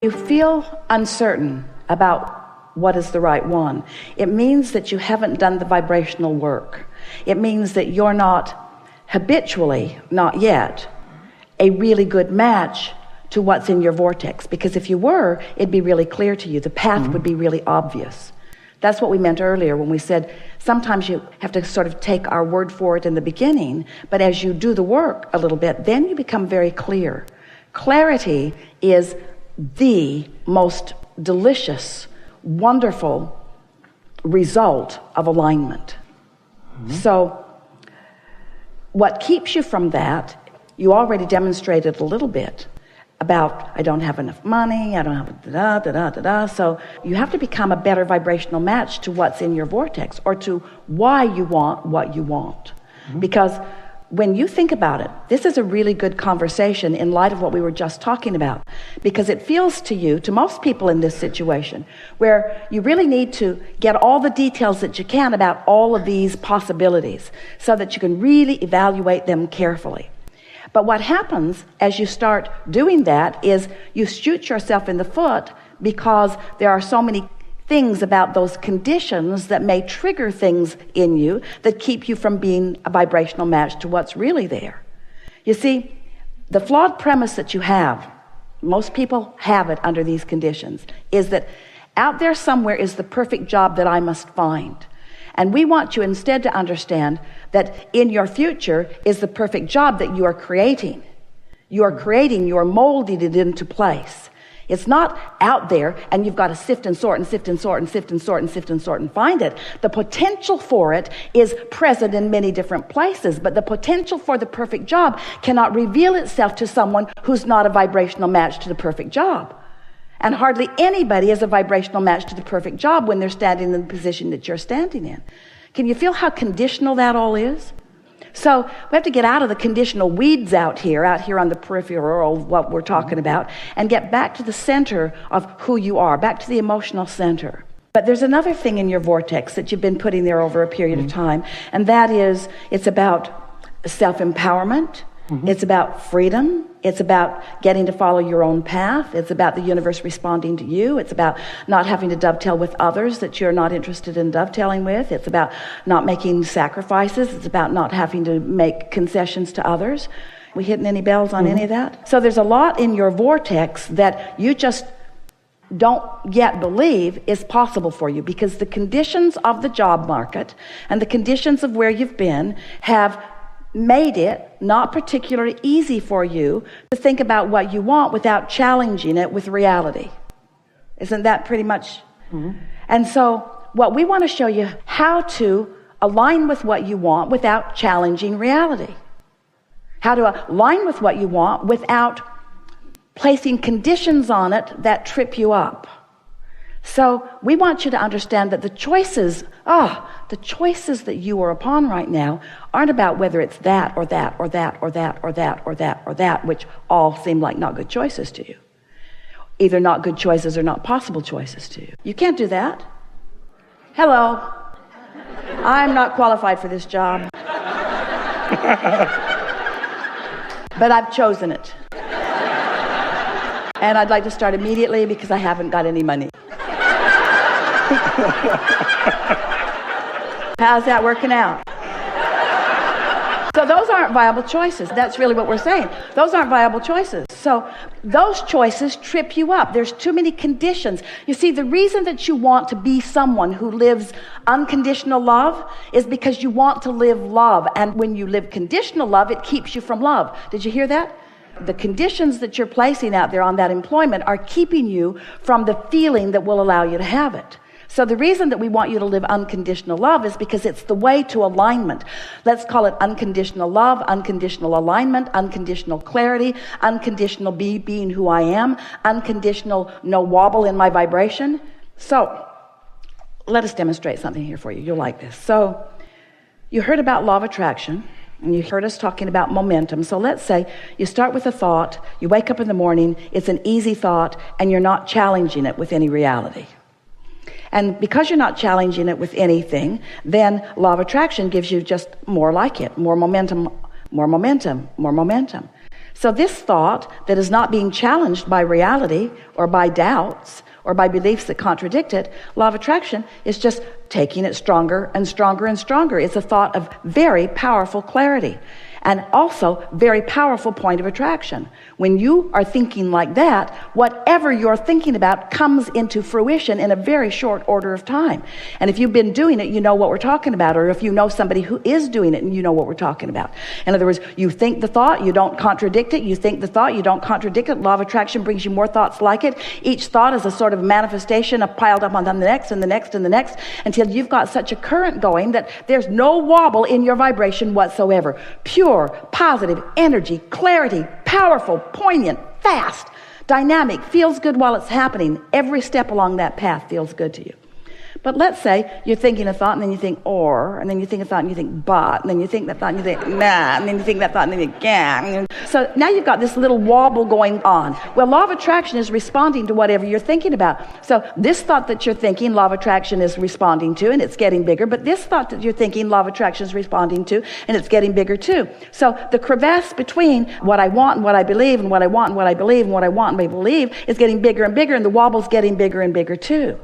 You feel uncertain about what is the right one. It means that you haven't done the vibrational work. It means that you're not habitually, not yet, a really good match to what's in your vortex. Because if you were, it'd be really clear to you. The path would be really obvious. That's what we meant earlier when we said sometimes you have to sort of take our word for it in the beginning, but as you do the work a little bit, then you become very clear. Clarity is the most delicious, wonderful result of alignment. So what keeps you from that, you already demonstrated a little bit about, I don't have enough money, I don't have da-da. So you have to become a better vibrational match to what's in your vortex, or to why you want what you want. Because when you think about it, this is a really good conversation in light of what we were just talking about, because it feels to you, to most people in this situation, where you really need to get all the details that you can about all of these possibilities so that you can really evaluate them carefully. But what happens as you start doing that is you shoot yourself in the foot, because there are so many things about those conditions that may trigger things in you that keep you from being a vibrational match to what's really there. You see, the flawed premise that you have, most people have it under these conditions, is that out there somewhere is the perfect job that I must find. And we want you instead to understand that in your future is the perfect job that you are creating. You are creating, you are molding it into place. It's not out there and you've got to sift and sort and sift and sort and sift and sort and sift and sort and find it. The potential for it is present in many different places, but the potential for the perfect job cannot reveal itself to someone who's not a vibrational match to the perfect job. And hardly anybody is a vibrational match to the perfect job when they're standing in the position that you're standing in. Can you feel how conditional that all is? So we have to get out of the conditional weeds out here on the peripheral of what we're talking about, and get back to the center of who you are, back to the emotional center. But there's another thing in your vortex that you've been putting there over a period of time, and that is, it's about self-empowerment. It's about freedom. It's about getting to follow your own path. It's about the universe responding to you. It's about not having to dovetail with others that you're not interested in dovetailing with. It's about not making sacrifices. It's about not having to make concessions to others. We hitting any bells on any of that? So there's a lot in your vortex that you just don't yet believe is possible for you, because the conditions of the job market and the conditions of where you've been have made it not particularly easy for you to think about what you want without challenging it with reality. Isn't that pretty much? And so what we want to show you how to align with what you want without challenging reality. How to align with what you want without placing conditions on it that trip you up. So we want you to understand that the choices that you are upon right now aren't about whether it's that or that or that or that or that or that or that, which all seem like not good choices to you. Either not good choices or not possible choices to you. You can't do that. Hello. I'm not qualified for this job. But I've chosen it. And I'd like to start immediately because I haven't got any money. How's that working out? So those aren't viable choices. That's really what we're saying. Those aren't viable choices. So those choices trip you up. There's too many conditions. You see, the reason that you want to be someone who lives unconditional love is because you want to live love. And when you live conditional love, it keeps you from love. Did you hear that? The conditions that you're placing out there on that employment are keeping you from the feeling that will allow you to have it. So the reason that we want you to live unconditional love is because it's the way to alignment. Let's call it unconditional love, unconditional alignment, unconditional clarity, unconditional being who I am, unconditional no wobble in my vibration. So let us demonstrate something here for you. You'll like this. So you heard about law of attraction, and you heard us talking about momentum. So let's say you start with a thought, you wake up in the morning, it's an easy thought, and you're not challenging it with any reality. And because you're not challenging it with anything, then law of attraction gives you just more like it, more momentum, more momentum, more momentum. So this thought that is not being challenged by reality or by doubts or by beliefs that contradict it, law of attraction is just taking it stronger and stronger and stronger. It's a thought of very powerful clarity and also very powerful point of attraction. When you are thinking like that, whatever you're thinking about comes into fruition in a very short order of time. And if you've been doing it, you know what we're talking about. Or if you know somebody who is doing it, and you know what we're talking about. In other words, you think the thought, you don't contradict it. You think the thought, you don't contradict it. Law of attraction brings you more thoughts like it. Each thought is a sort of manifestation piled up on the next and the next and the next, until you've got such a current going that there's no wobble in your vibration whatsoever. Pure, positive energy, clarity, powerful, poignant, fast, dynamic, feels good while it's happening. Every step along that path feels good to you. But let's say you're thinking a thought and then you think or, and then you think a thought and you think but, and then you think that thought and you think nah, and then you think that thought and then you think yeah. So now you've got this little wobble going on. Well, law of attraction is responding to whatever you're thinking about. So this thought that you're thinking, law of attraction is responding to, and it's getting bigger. But this thought that you're thinking, law of attraction is responding to, and it's getting bigger too. So the crevasse between what I want and what I believe, and what I want and what I believe, and what I want and what I believe is getting bigger and bigger, and the wobble's getting bigger and bigger too.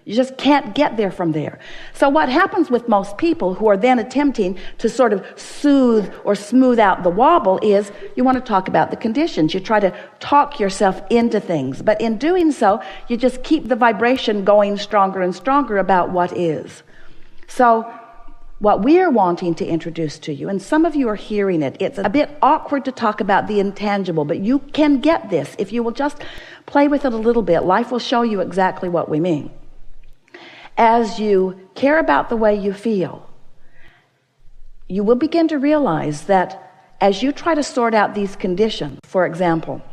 You just can't get there from there. So what happens with most people who are then attempting to sort of soothe or smooth out the wobble is you want to talk about the conditions. You try to talk yourself into things. But in doing so, you just keep the vibration going stronger and stronger about what is. So what we're wanting to introduce to you, and some of you are hearing it, it's a bit awkward to talk about the intangible, but you can get this if you will just play with it a little bit. Life will show you exactly what we mean. As you care about the way you feel, you will begin to realize that as you try to sort out these conditions, for example,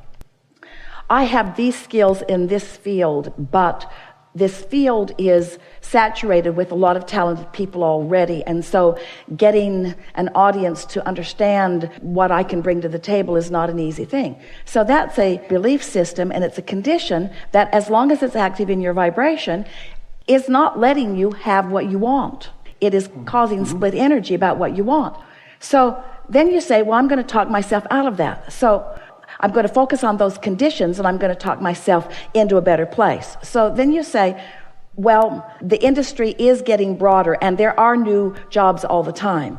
I have these skills in this field, but this field is saturated with a lot of talented people already, and so getting an audience to understand what I can bring to the table is not an easy thing. So that's a belief system, and it's a condition that, as long as it's active in your vibration, is not letting you have what you want. It is causing split energy about what you want. So then you say, well, I'm going to talk myself out of that. So I'm going to focus on those conditions, and I'm going to talk myself into a better place. So then you say, well, the industry is getting broader, and there are new jobs all the time.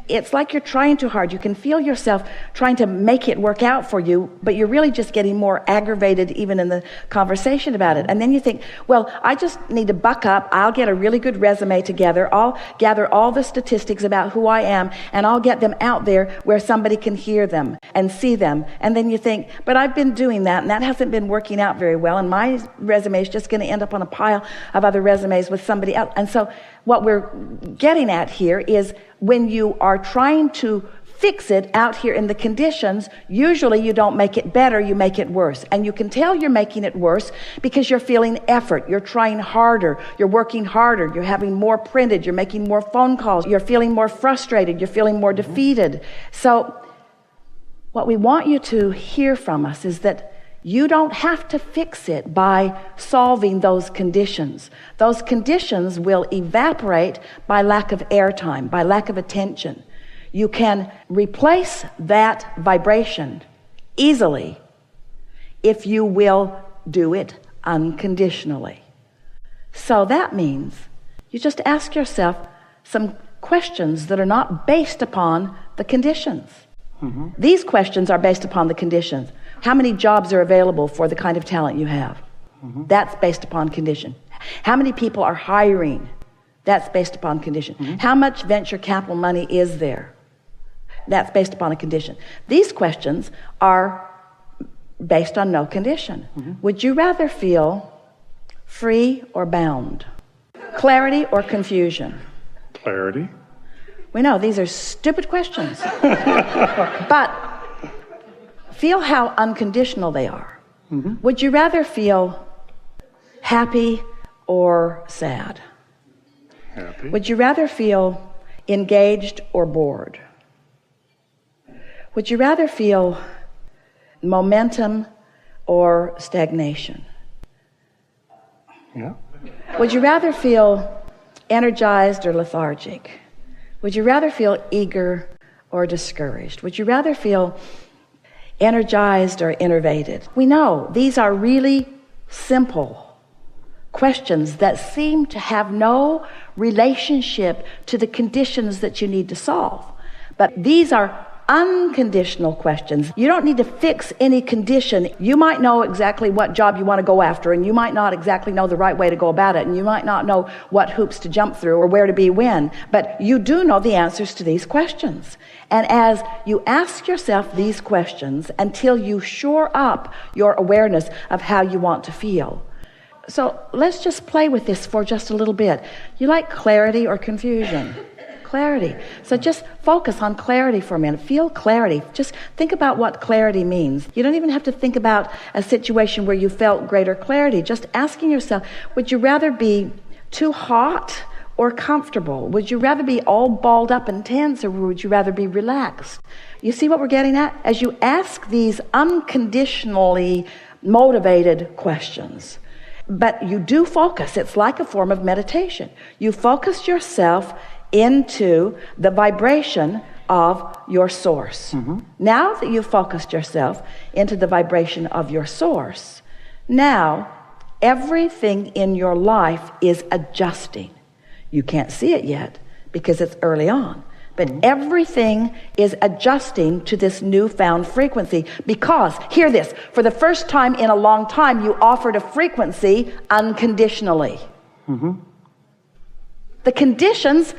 It's like you're trying too hard. You can feel yourself trying to make it work out for you, but you're really just getting more aggravated even in the conversation about it. And then you think, well, I just need to buck up. I'll get a really good resume together. I'll gather all the statistics about who I am, and I'll get them out there where somebody can hear them and see them. And then you think, but I've been doing that, and that hasn't been working out very well, and my resume is just going to end up on a pile of other resumes with somebody else. And so what we're getting at here is, when you are trying to fix it out here in the conditions, usually you don't make it better, you make it worse. And you can tell you're making it worse because you're feeling effort, you're trying harder, you're working harder, you're having more printed, you're making more phone calls, you're feeling more frustrated, you're feeling more defeated. So what we want you to hear from us is that you don't have to fix it by solving those conditions. Those conditions will evaporate by lack of airtime, by lack of attention. You can replace that vibration easily if you will do it unconditionally. So that means you just ask yourself some questions that are not based upon the conditions. Mm-hmm. These questions are based upon the conditions. How many jobs are available for the kind of talent you have? Mm-hmm. That's based upon condition. How many people are hiring? That's based upon condition. Mm-hmm. How much venture capital money is there? That's based upon a condition. These questions are based on no condition. Mm-hmm. Would you rather feel free or bound? Clarity or confusion? Clarity. We know these are stupid questions. But feel how unconditional they are. Mm-hmm. Would you rather feel happy or sad? Happy. Would you rather feel engaged or bored? Would you rather feel momentum or stagnation? Yeah. Would you rather feel energized or lethargic? Would you rather feel eager or discouraged? Would you rather feel energized or innervated? We know these are really simple questions that seem to have no relationship to the conditions that you need to solve. But these are unconditional questions. You don't need to fix any condition. You might know exactly what job you want to go after, and you might not exactly know the right way to go about it, and you might not know what hoops to jump through or where to be when, but you do know the answers to these questions. And as you ask yourself these questions until you shore up your awareness of how you want to feel. So let's just play with this for just a little bit. You like clarity or confusion? Clarity. So just focus on clarity for a minute. Feel clarity. Just think about what clarity means. You don't even have to think about a situation where you felt greater clarity. Just asking yourself, would you rather be too hot or comfortable? Would you rather be all balled up and tense, or would you rather be relaxed? You see what we're getting at? As you ask these unconditionally motivated questions, but you do focus. It's like a form of meditation. You focus yourself into the vibration of your source. Now that you've focused yourself into the vibration of your source, now everything in your life is adjusting. You can't see it yet because it's early on, but everything is adjusting to this newfound frequency, because, hear this, for the first time in a long time, you offered a frequency unconditionally. The conditions,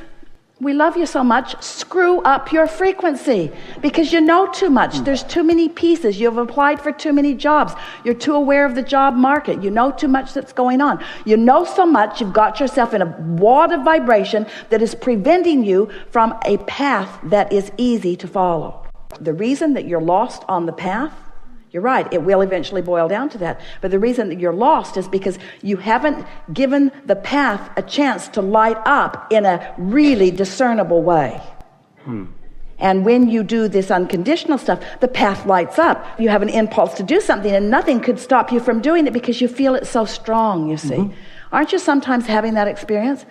we love you so much, screw up your frequency because you know too much. There's too many pieces. You've applied for too many jobs. You're too aware of the job market. You know too much that's going on. You know so much, you've got yourself in a wad of vibration that is preventing you from a path that is easy to follow. The reason that you're lost on the path, you're right, it will eventually boil down to that. But the reason that you're lost is because you haven't given the path a chance to light up in a really discernible way. And when you do this unconditional stuff, the path lights up. You have an impulse to do something, and nothing could stop you from doing it because you feel it so strong, you see. Aren't you sometimes having that experience?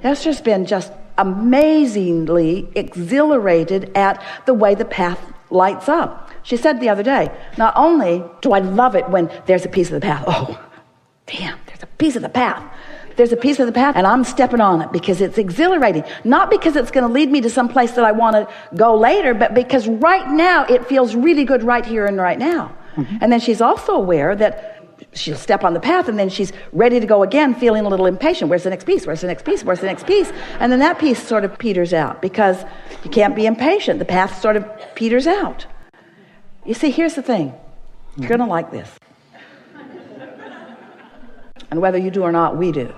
Esther's been just amazingly exhilarated at the way the path lights up. She said the other day, not only do I love it when there's a piece of the path, oh, damn, there's a piece of the path. There's a piece of the path, and I'm stepping on it because it's exhilarating. Not because it's going to lead me to some place that I want to go later, but because right now it feels really good right here and right now. And then she's also aware that she'll step on the path, and then she's ready to go again, feeling a little impatient. Where's the next piece? Where's the next piece? Where's the next piece? And then that piece sort of peters out because you can't be impatient. The path sort of peters out. You see, here's the thing. You're going to like this. And whether you do or not, we do.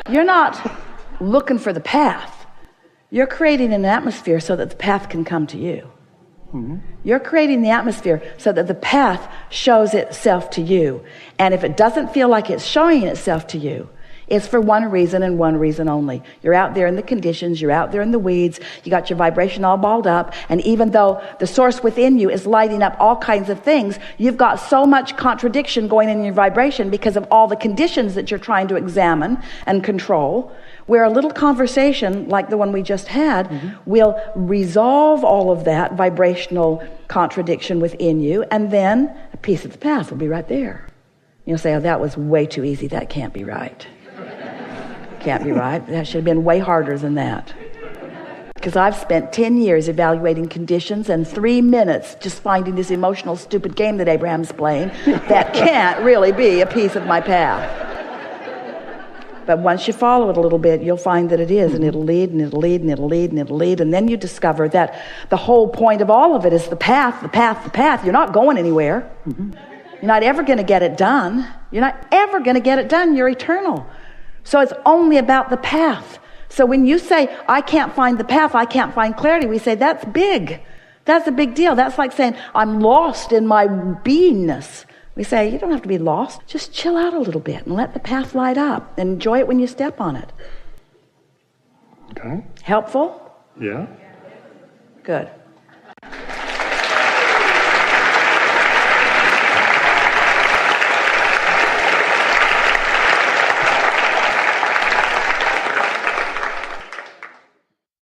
You're not looking for the path. You're creating an atmosphere so that the path can come to you. You're creating the atmosphere so that the path shows itself to you. And if it doesn't feel like it's showing itself to you, it's for one reason and one reason only. You're out there in the conditions, you're out there in the weeds, you got your vibration all balled up, and even though the source within you is lighting up all kinds of things, you've got so much contradiction going in your vibration because of all the conditions that you're trying to examine and control, where a little conversation like the one we just had will resolve all of that vibrational contradiction within you, and then a piece of the path will be right there. You'll say, oh, that was way too easy, that can't be right. Can't be right. That should have been way harder than that. Because I've spent 10 years evaluating conditions and 3 minutes just finding this emotional stupid game that Abraham's playing that can't really be a piece of my path. But once you follow it a little bit, you'll find that it is, and it'll lead, and it'll lead, and it'll lead, and it'll lead, and then you discover that the whole point of all of it is the path, the path, the path. You're not going anywhere. You're not ever going to get it done. You're not ever going to get it done. You're eternal. So it's only about the path. So when you say, I can't find the path, I can't find clarity, we say, that's big. That's a big deal. That's like saying, I'm lost in my beingness. We say, you don't have to be lost. Just chill out a little bit and let the path light up and enjoy it when you step on it. Okay. Helpful? Yeah. Good.